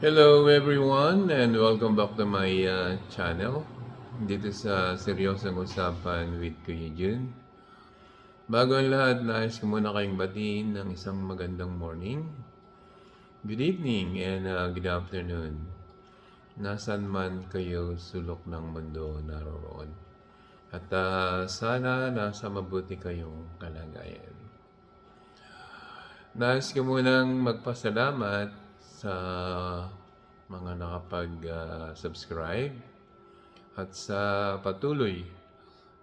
Hello everyone and welcome back to my channel. Dito sa Seryosong Usapan with Kuya Jun. Bago ang lahat, nais ko muna kayong batiin ng isang magandang morning, good evening, and good afternoon. Nasaan man kayo sulok ng mundo naroroon. At sana nasa mabuti kayong kalagayan. Nais ko munang magpasalamat sa mga nakapag-subscribe at sa patuloy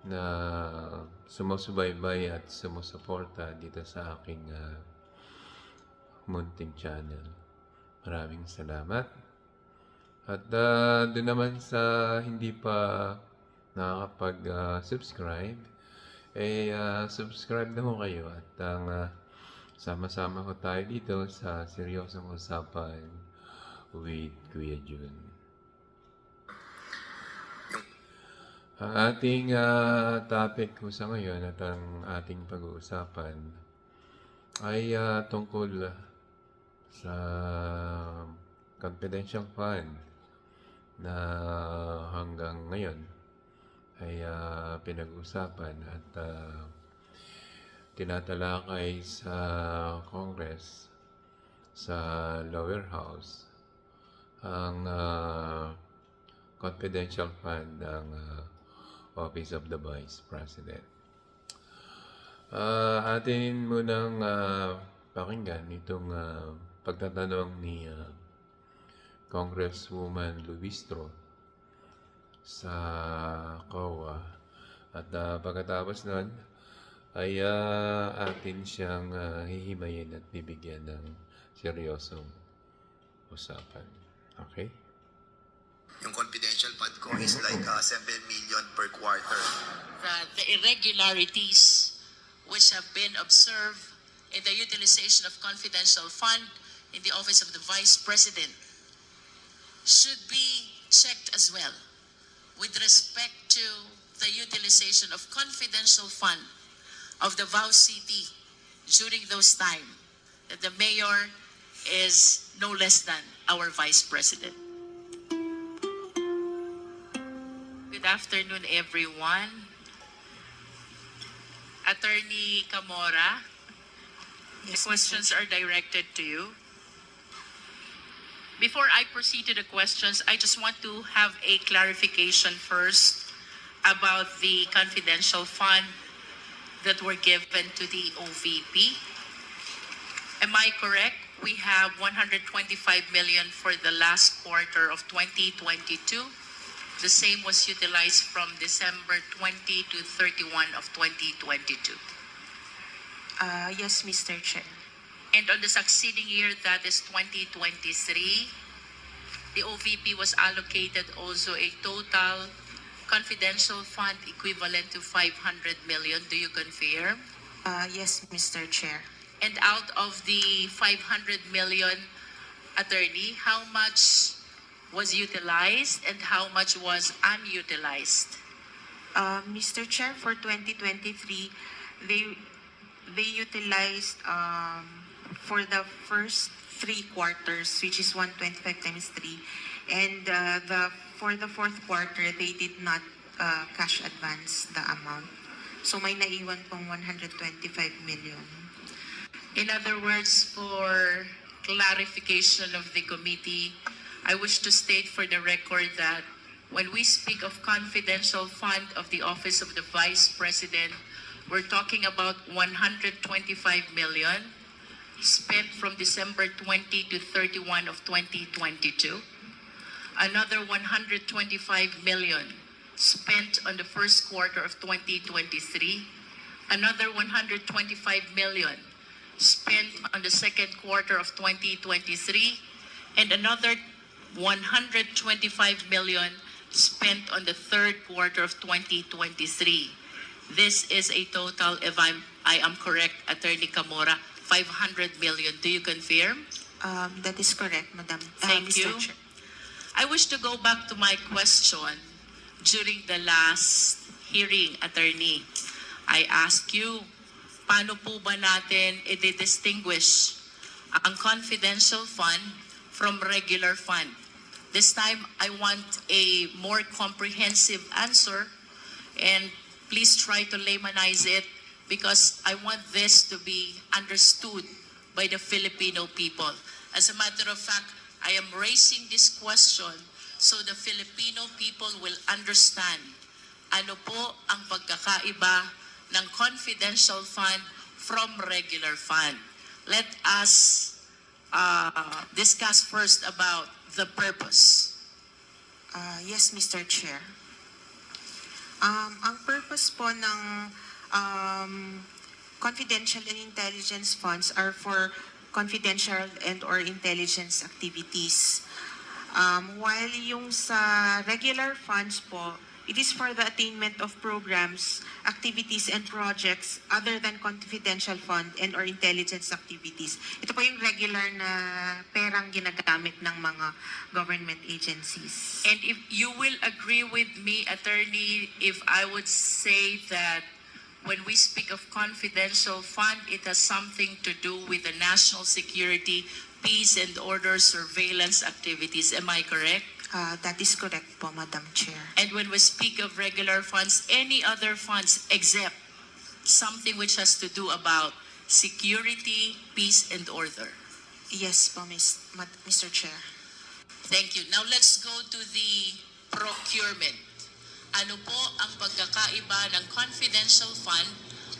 na sumusubaybay at sumusuporta dito sa aking munting channel. Maraming salamat. At doon naman sa hindi pa nakakapag-subscribe, subscribe na ho kayo at sama-sama ko tayo dito sa Seryosong Usapan with Kuya Jun. Ang ating topic ko sa ngayon at ang ating pag-uusapan ay tungkol sa confidential fund na hanggang ngayon ay pinag-usapan at tinatalakay sa Congress, sa lower house, ang confidential fund ng Office of the Vice President. Atin munang pakinggan itong pagtatanong ni Congresswoman Luistro sa COA. At pagkatapos nun, ay atin siyang hihimayin at bibigyan ng seryosong usapan. Okay? Yung confidential fund ko is like 7 million per quarter. The irregularities which have been observed in the utilization of confidential fund in the Office of the Vice President should be checked as well with respect to the utilization of confidential fund of the Davao City during those time that the mayor is no less than our Vice President. Good afternoon, everyone. Attorney Camora, the questions are directed to you. Before I proceed to the questions, I just want to have a clarification first about the confidential fund that were given to the OVP. Am I correct? We have 125 million for the last quarter of 2022. The same was utilized from December 20 to 31 of 2022. Yes, Mr. Chair. And on the succeeding year, that is 2023, the OVP was allocated also a total confidential fund equivalent to 500 million. Do you confirm? Yes, Mr. Chair. And out of the 500 million, attorney, how much was utilized and how much was unutilized? Mr. Chair, for 2023, they utilized for the first 3 quarters, which is 125 times 3, and for the fourth quarter, they did not cash advance the amount. So may naiwan pong 125 million. In other words, for clarification of the committee, I wish to state for the record that when we speak of confidential fund of the Office of the Vice President, we're talking about 125 million spent from December 20 to 31 of 2022. Another 125 million spent on the first quarter of 2023. Another 125 million spent on the second quarter of 2023. And another 125 million spent on the third quarter of 2023. This is a total, if I am correct, Attorney Camora, 500 million. Do you confirm? That is correct, Madam. Thank Mr. you. Chair. I wish to go back to my question during the last hearing, Attorney. I asked you, paano po ba natin i-distinguish ang confidential fund from regular fund? This time, I want a more comprehensive answer, and please try to laymanize it because I want this to be understood by the Filipino people. As a matter of fact, I am raising this question so the Filipino people will understand ano po ang pagkakaiba ng confidential fund from regular fund. Let us discuss first about the purpose. Yes, Mr. Chair. Ang purpose po ng confidential and intelligence funds are for confidential and or intelligence activities. While yung sa regular funds po, it is for the attainment of programs, activities, and projects other than confidential fund and or intelligence activities. Ito po yung regular na perang ginagamit ng mga government agencies. And if you will agree with me, Attorney, if I would say that when we speak of confidential fund, it has something to do with the national security, peace and order surveillance activities. Am I correct? That is correct po, Madam Chair. And when we speak of regular funds, any other funds except something which has to do about security, peace and order. Yes po, Mr. Chair. Thank you. Now let's go to the procurement. Ano po ang pagkakaiba ng confidential fund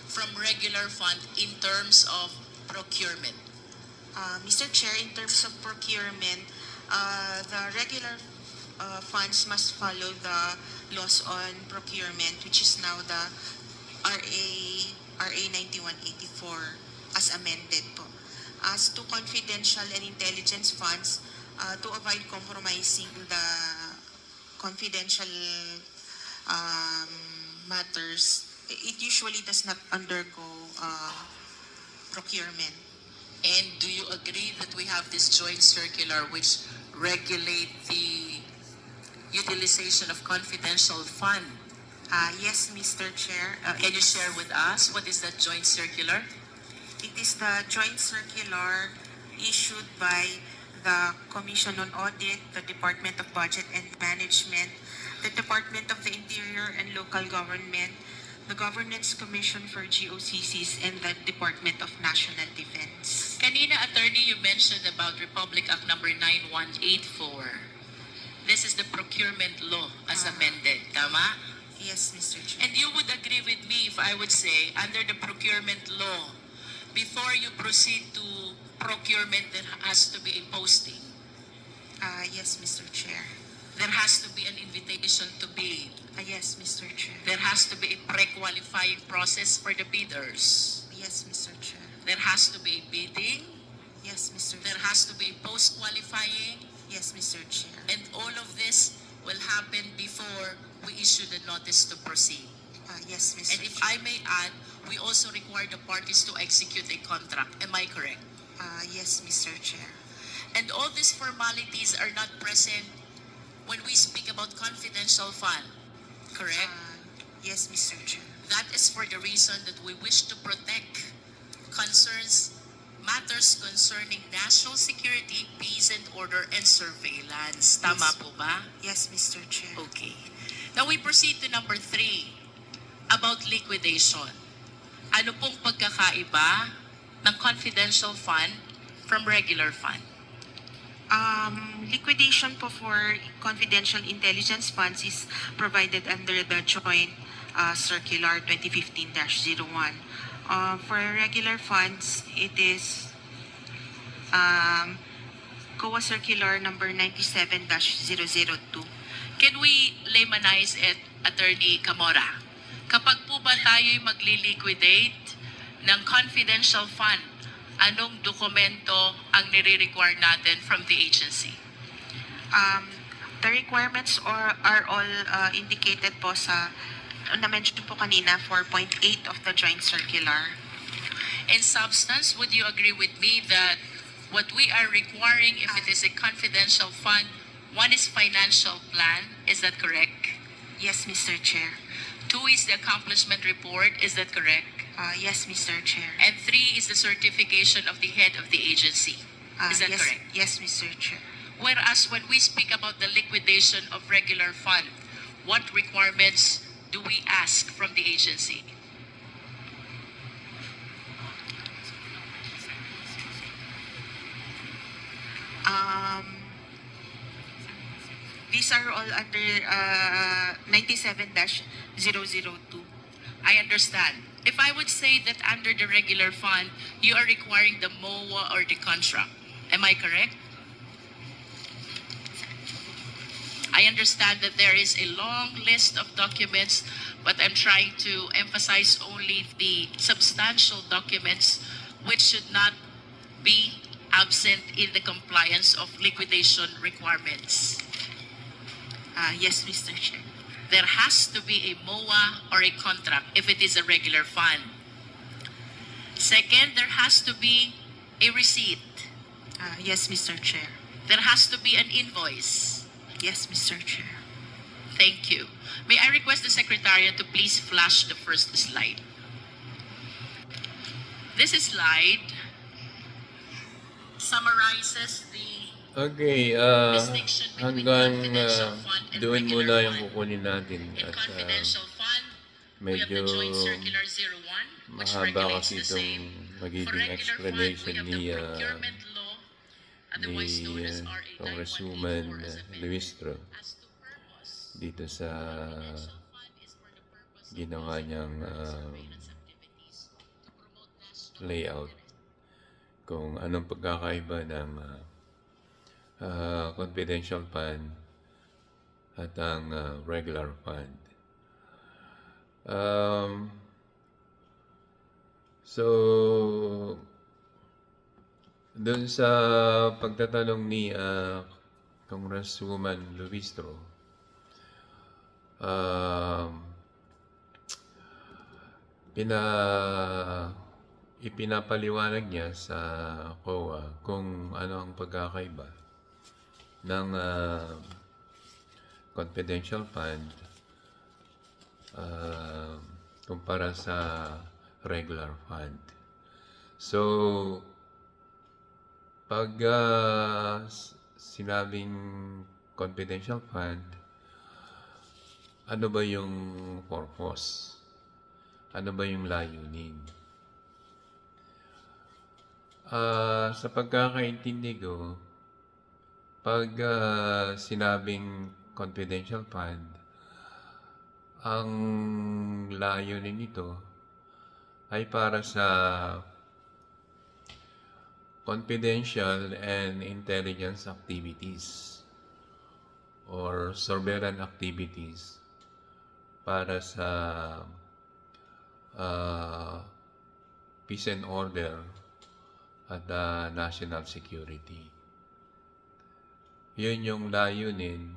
from regular fund in terms of procurement? Mr. Chair, in terms of procurement, the regular funds must follow the laws on procurement, which is now the RA 9184 as amended po. As to confidential and intelligence funds, to avoid compromising the confidential matters, it usually does not undergo procurement. And do you agree that we have this joint circular which regulate the utilization of confidential fund? Yes, Mr. Chair. Can you share with us what is that joint circular? It is the joint circular issued by the Commission on Audit, the Department of Budget and Management, the Department of the Interior and Local Government, the Governance Commission for GOCCs, and the Department of National Defense. Kanina, Attorney, you mentioned about Republic Act number 9184. This is the procurement law as amended, tama? Yes, Mr. Chair. And you would agree with me if I would say, under the procurement law, before you proceed to procurement, there has to be a posting. Yes, Mr. Chair. There has to be an invitation to bid. Yes, Mr. Chair. There has to be a pre-qualifying process for the bidders. Yes, Mr. Chair. There has to be a bidding. Yes, Mr. There Chair. has to be a post-qualifying. Yes, Mr. Chair. And all of this will happen before we issue the notice to proceed. Yes, Mr. And if Chair. I may add, we also require the parties to execute a contract. Am I correct? Yes, Mr. Chair. And all these formalities are not present when we speak about confidential fund. Correct? Yes, Mr. Chair. That is for the reason that we wish to protect matters concerning national security, peace and order, and surveillance. Tama Yes. po ba? Yes, Mr. Chair. Okay. Now we proceed to number 3, about liquidation. Ano pong pagkakaiba ng confidential fund from regular fund? Liquidation po for confidential intelligence funds is provided under the joint circular 2015-01. For regular funds, it is COA circular number 97-002. Can we laymanize it, Attorney Camora? Kapag po ba tayo'y magli-liquidate ng confidential fund, anong dokumento ang nire-require natin from the agency? The requirements are all indicated po sa na-mention po kanina 4.8 of the joint circular. In substance, would you agree with me that what we are requiring if it is a confidential fund, one is financial plan, is that correct? Yes, Mr. Chair. 2 is the accomplishment report, is that correct? Yes, Mr. Chair. And 3 is the certification of the head of the agency. Is that yes, correct? Yes, Mr. Chair. Whereas when we speak about the liquidation of regular fund, what requirements do we ask from the agency? Um, these are all under 97-002. I understand. If I would say that under the regular fund, you are requiring the MOA or the contract, am I correct? I understand that there is a long list of documents, but I'm trying to emphasize only the substantial documents which should not be absent in the compliance of liquidation requirements. Yes, Mr. Chair. There has to be a MOA or a contract if it is a regular fund. Second, there has to be a receipt. Yes, Mr. Chair. There has to be an invoice. Yes, Mr. Chair. Thank you. May I request the Secretariat to please flash the first slide. This slide summarizes the Okay, distinction between hanggang confidential fund and doon regular muna yung fund. kukunin natin. In At confidential fund, we have medyo the Joint Circular 01, which mahaba regulates kasi the itong same. For magiging regular explanation fund, we ni have the procurement law, otherwise known as RA Congresswoman 9184 as amended. Luistro As to purpose, dito sa confidential fund is for the purpose of ginawa niyang surveillance activities to promote national layout kung anong pagkakaiba ng confidential fund at ang regular fund. So, doon sa pagtatanong ni Congresswoman Luistro, ipinapaliwanag niya sa COA kung ano ang pagkakaiba ng confidential fund kumpara sa regular fund. So, pag sinabing confidential fund, ano ba yung purpose? Ano ba yung layunin? Sa pagkakaintindi ko, pag sinabing confidential fund, ang layunin nito ay para sa confidential and intelligence activities or surveillance activities para sa peace and order at national security. Yun yung layunin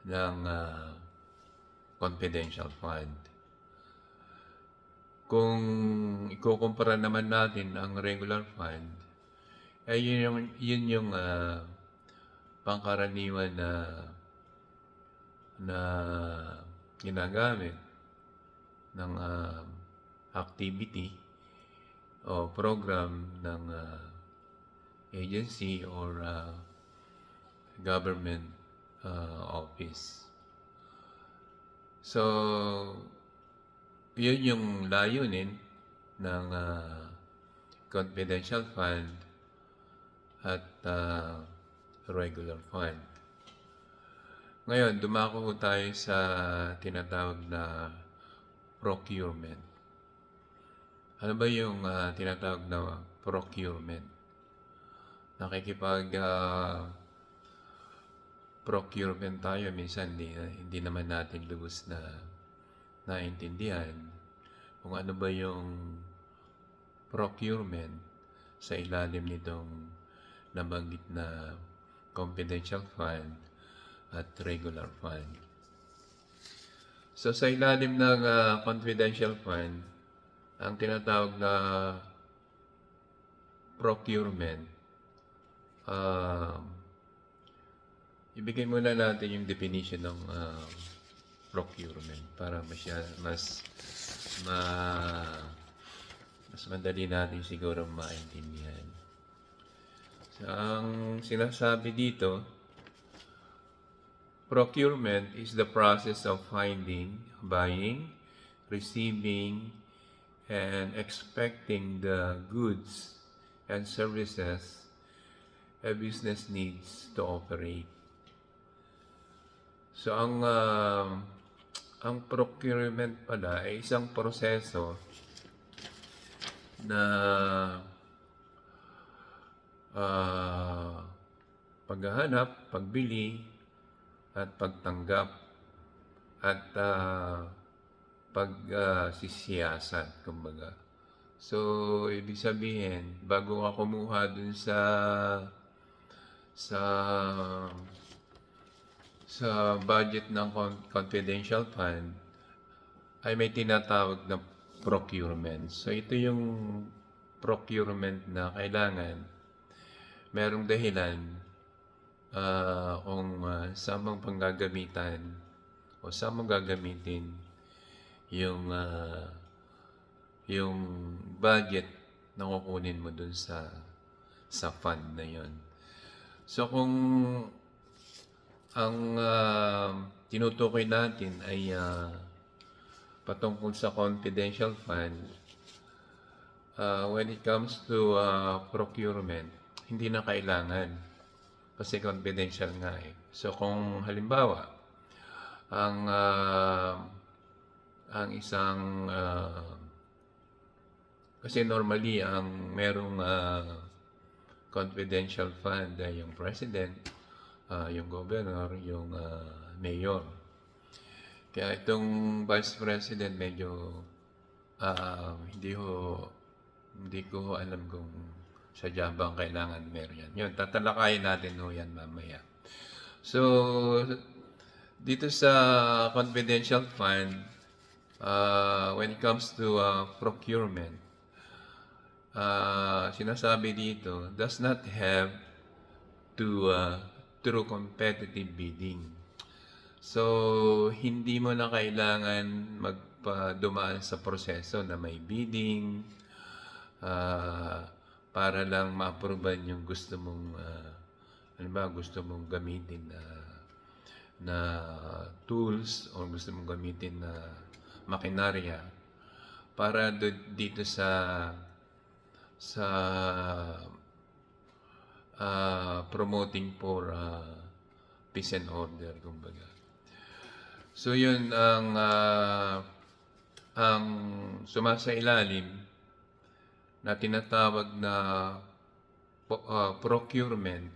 ng confidential fund. Kung ikukumpara naman natin ang regular fund, ay yun yung pangkaraniwan na ginagamit ng activity o program ng agency or government office. So, yun yung layunin ng confidential fund at regular fund. Ngayon, dumako tayo sa tinatawag na procurement. Ano ba yung tinatawag na procurement? Nakikipag procurement tayo, minsan hindi naman natin lubos na naintindihan kung ano ba yung procurement sa ilalim nitong nabanggit na confidential fund at regular fund. So sa ilalim ng confidential fund, ang tinatawag na procurement, ibigay muna natin yung definition ng procurement para mas madali natin siguro maintindihan. Ang sinasabi dito, procurement is the process of finding, buying, receiving, and expecting the goods and services a business needs to operate. So ang procurement pala ay isang proseso na paghahanap, pagbili, at pagtanggap at pagsisiyasat, kumbaga. So, ibig sabihin, bago ka kumuha dun sa budget ng confidential fund, ay may tinatawag na procurement. So, ito yung procurement na kailangan merong dahilan kung saan mong panggagamitan o saan mong gagamitin yung budget na kukunin mo dun sa fund na yon. So kung ang tinutukoy natin ay patungkol sa confidential fund, when it comes to procurement, hindi na kailangan kasi confidential nga eh. So kung halimbawa ang isang kasi normally ang merong confidential fund ay yung president, yung governor, yung mayor. Kaya itong vice president medyo hindi ko alam kung sadya bang kailangan meron yan. Yun, tatalakayin natin yan mamaya. So, dito sa confidential fund, when it comes to procurement, sinasabi dito, does not have to through competitive bidding. So, hindi mo na kailangan magpadumaan sa proseso na may bidding, para lang ma-approvean yung gusto mong gusto mong gamitin na tools o gusto mong gamitin na makinarya para dito sa promoting for peace and order, kumbaga. So yun ang sumasailalim na tinatawag na procurement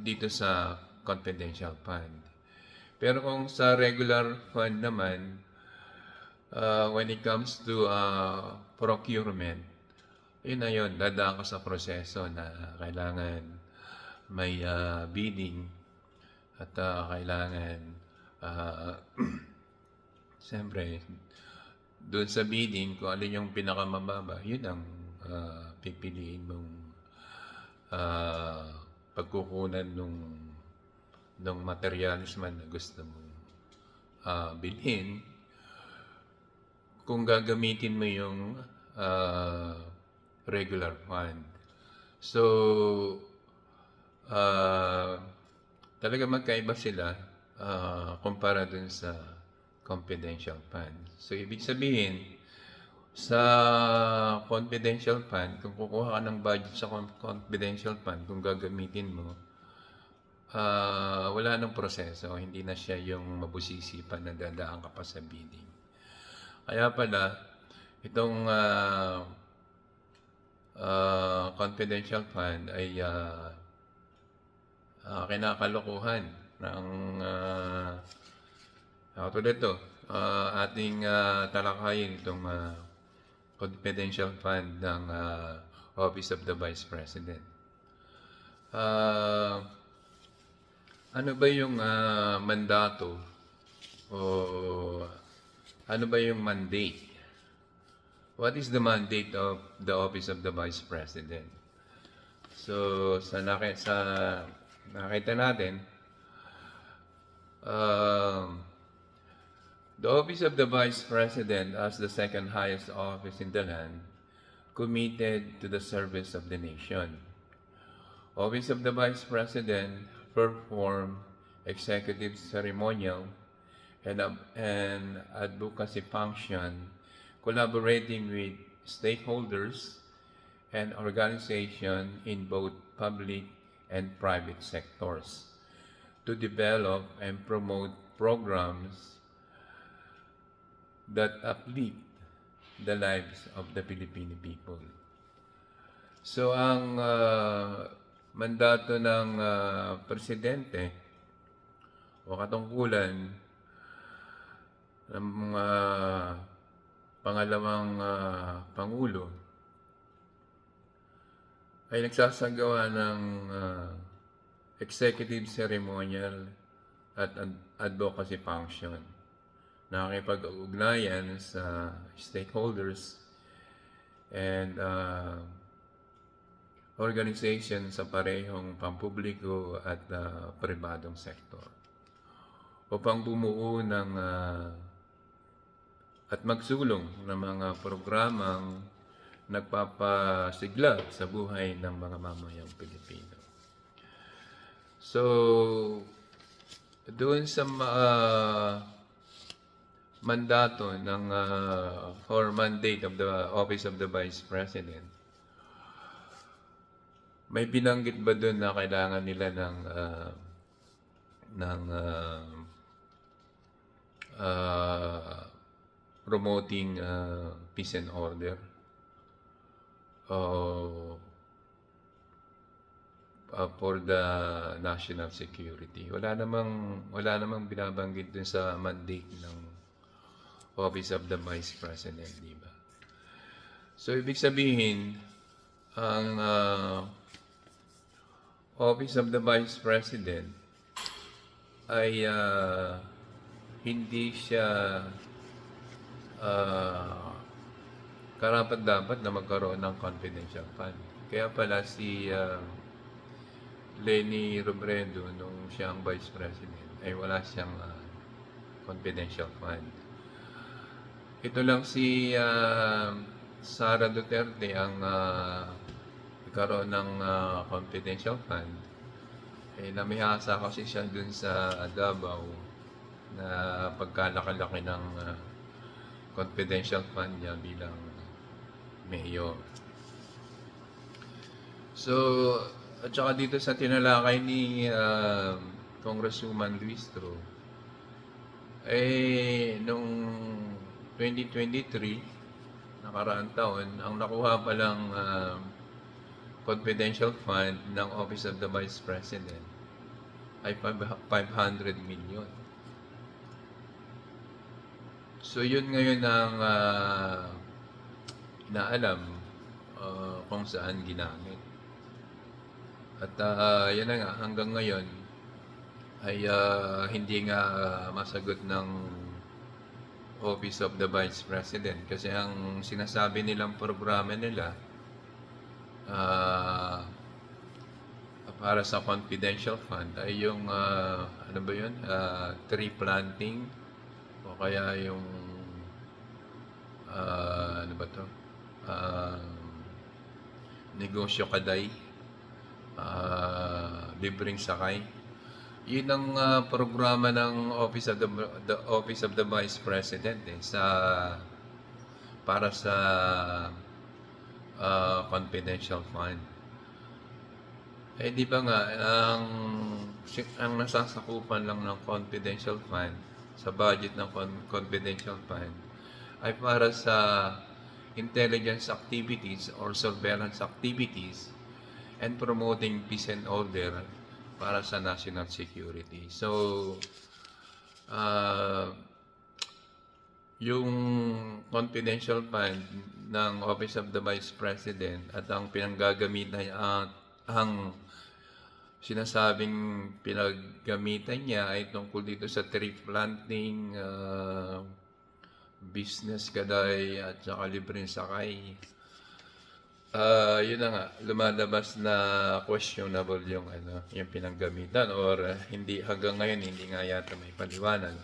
dito sa confidential fund. Pero kung sa regular fund naman, when it comes to procurement, yun na yun, dadaan ka sa proseso na kailangan may bidding at kailangan siyempre doon sa bidding, kung alin yung pinakamababa, yun ang pipiliin mong pagkukunan ng materials man na gusto mong bilhin. Kung gagamitin mo yung regular fund. So, talaga magkaiba sila kumpara dun sa confidential fund. So, ibig sabihin, sa confidential fund, kung kukuha ka ng budget sa confidential fund, kung gagamitin mo, wala nang proseso. Hindi na siya yung mabusisi pa na dadaan ka pa sa bidding. Kaya pala, itong confidential fund ay kinakalokohan ng tulad ito, ating talakayin itong confidential fund ng Office of the Vice President. Ano ba yung mandato o ano ba yung mandate? What is the mandate of the Office of the Vice President? So, nakita natin, the Office of the Vice President, as the second highest office in the land, committed to the service of the nation. Office of the Vice President perform executive ceremonial and advocacy function, collaborating with stakeholders and organizations in both public and private sectors to develop and promote programs that uplift the lives of the Filipino people. So ang mandato ng presidente o katungkulan ng mga pangalawang pangulo ay nagsasagawa ng executive ceremonial at advocacy function. Nakikipag-ugnayan sa stakeholders and organization sa parehong pampubliko at pribadong sektor upang bumuo ng at magsulong ng mga programang nagpapasigla sa buhay ng mga mamayang Pilipino. So, doon sa mandato ng or mandate of the Office of the Vice President, may binanggit ba doon na kailangan nila ng promoting peace and order for the national security? Wala namang binabanggit dun sa mandate ng Office of the Vice President, di ba? So, ibig sabihin, ang Office of the Vice President ay hindi siya karapat-dapat na magkaroon ng confidential fund. Kaya pala si Leni Robredo, nung siya ang Vice President, ay wala siyang confidential fund. Ito lang si Sara Duterte ang nagkaroon ng confidential fund. Namihasa kasi siya dun sa Davao na pagkalaki-laki ng confidential fund niya bilang mayor. So, at saka dito sa tinalakay ni Congresswoman Luistro, noong 2023, nakaraang taon, ang nakuha pa lang confidential fund ng Office of the Vice President ay 500 million. So, yun ngayon ang inaalam kung saan ginamit. At yan na nga, hanggang ngayon ay hindi nga masagot ng Office of the Vice President kasi ang sinasabi nilang programa nila para sa confidential fund ay yung ano ba yun? Tree planting o kaya yung ano ba to? Negosyo kaday, libreng sakay. Yun ang programa ng Office of the Vice President para sa confidential fund. Di ba nga ang nasasakupan lang ng confidential fund sa budget ng confidential fund ay para sa intelligence activities or surveillance activities and promoting peace and order para sa national security. So, yung confidential fund ng Office of the Vice President at ang pinanggagamitan ang sinasabing pinaggamitan niya ay tungkol dito sa tree planting, business kaday at saka libreng sakay. Yun na nga, lumalabas na questionable yung pinanggamitan or hindi hanggang ngayon hindi nga yata may paliwanag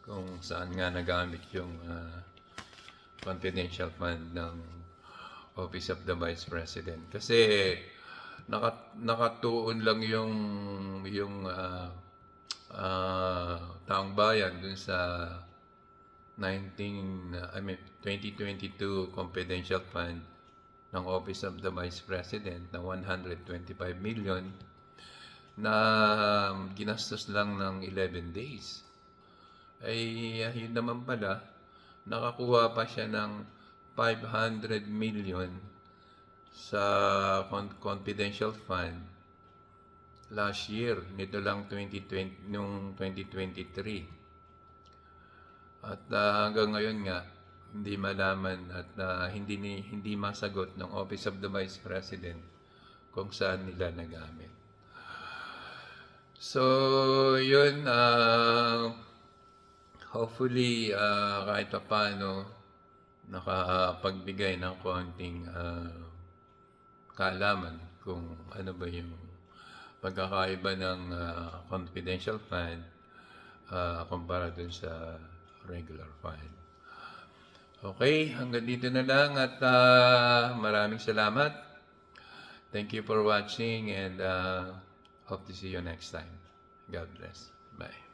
kung saan nga nagamit yung confidential fund ng Office of the Vice President. Kasi nakatuon lang yung taong bayan dun sa 2022 confidential fund ng Office of the Vice President na 125 million na ginastos lang ng 11 days. Ay yun naman pala, nakakuha pa siya ng 500 million sa confidential fund last year, nito lang 2020, nung 2023. At hanggang ngayon nga, hindi malaman at hindi masagot ng Office of the Vice President kung saan nila nagamit. So, yun, hopefully, kahit pa paano, nakapagbigay ng konting kaalaman kung ano ba yung pagkakaiba ng confidential fund kumpara dun sa regular fund. Okay, hanggang dito na lang at maraming salamat. Thank you for watching and hope to see you next time. God bless. Bye.